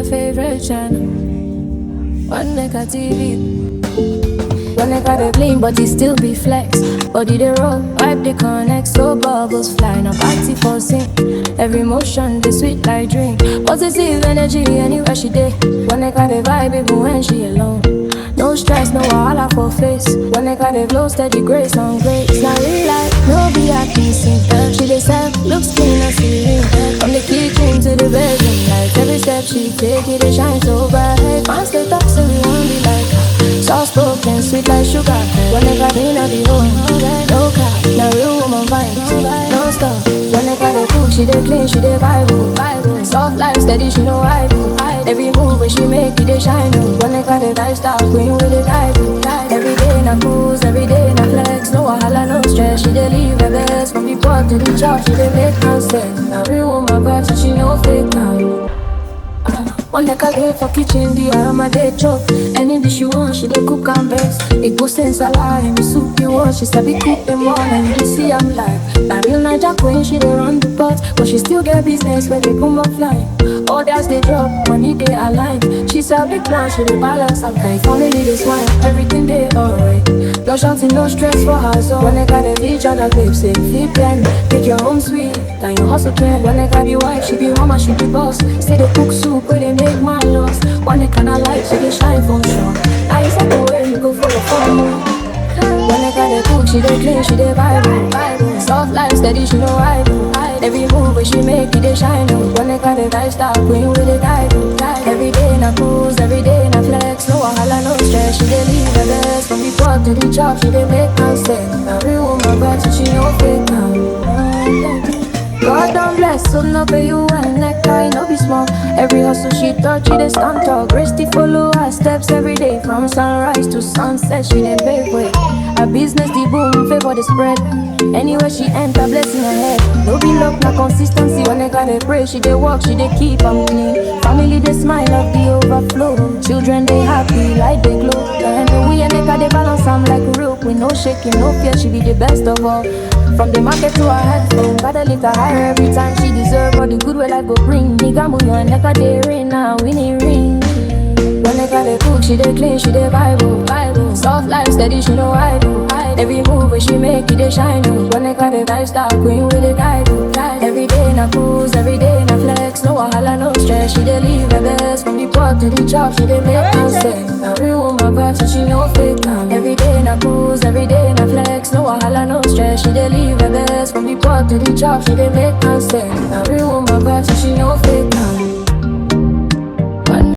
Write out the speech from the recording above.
your favorite channel. One nigga TV. One nigga they clean, but he still be flex. Body they roll, vibe they connect, so bubbles fly. No party for sing. Every motion they sweet like drink. Positive energy anywhere she dey. One nigga they vibe even when she alone. No stress, no wahala for face. One nigga they glow, steady grace on grace. Now real life, no be acting scene. She dey serve, looks clean and serene. From the kitchen to the bedroom, like every step she take, it they shine so bright. Fans they talk, so we won't be like her. Soft spoken, sweet like sugar. One nigga they not the home, no cap. Now real woman vibes, no stop. One nigga they cook, she dey clean, she dey vibe. Soft life, steady, she know I do. Every move when she make it, they shine. One nigga they lifestyle queen with the guide. Every day na cruise, every day na flex. No wahala, no stress, she dey live her best. From the port to the church, she dey make no sense. Now real woman vibes, so she no fake now. One nigga dey for kitchen, the aroma dey chop. Any dish you want, she dey cook and best. It goes sense a lot, and the soup you want, she sabi cook them all. And you see I'm like, that real Naija queen, she dey run the pot. But she still get business where they come up fly. Others they drop, money they align. She sabi plan, she dey balance up. Like family this wine, everything they alright. No shouting, no stress for her zone. One nigga they each other babe, say flip and pick your home sweet. Then you hustle trend. One nigga be wife, she be mama, she be boss. Say they cook soup, where they make my loss. One nigga not like, she dey shine for sure. I said the way you go for the fun. One nigga they cook, she dey clean, she dey vibe. Soft life, steady, she know I do. Every move when she make it, they shine. One nigga they lifestyle queen with the guide. Every day na cruise, every day na flex. No wahala, no stress, she dey live her best. From the port to the chop, she dey make no sense. Now real woman vibes, so she no fake now. God don't bless, so no pay you and neck high, no be small. Every hustle she touch, she dey stand tall. Grace to follow her steps every day. From sunrise to sunset, she dey pave way. Her business the boom, favor the spread. Anywhere she enter, blessing her head. No be luck, na consistency. When nigga they pray, she dey walk, she dey keep am clean. Family they smile of the overflow. Children they happy, like they glow. And we a nigga they balance am like a rope. With no shaking, no fear, she be the best of all. From the market to her headphone, gotta lift her higher every time she deserve all the good way life go bring. Nigga move your nigga they rain now, winning ring. One nigga they cook, she dey clean, she dey vibe. Soft life, steady, she know I do. Every move when she make it, they shine. One nigga they lifestyle queen with the guide. Every day na cruise, every day na flex. No wahala, no stress, she dey live her best. From the port to the chop, she dey make no sense. Now real woman vibes, so she no fake now. Every day na cruise, every day na flex. No wahala, no stress, she dey live her best. From the port to the chop, she dey make no sense.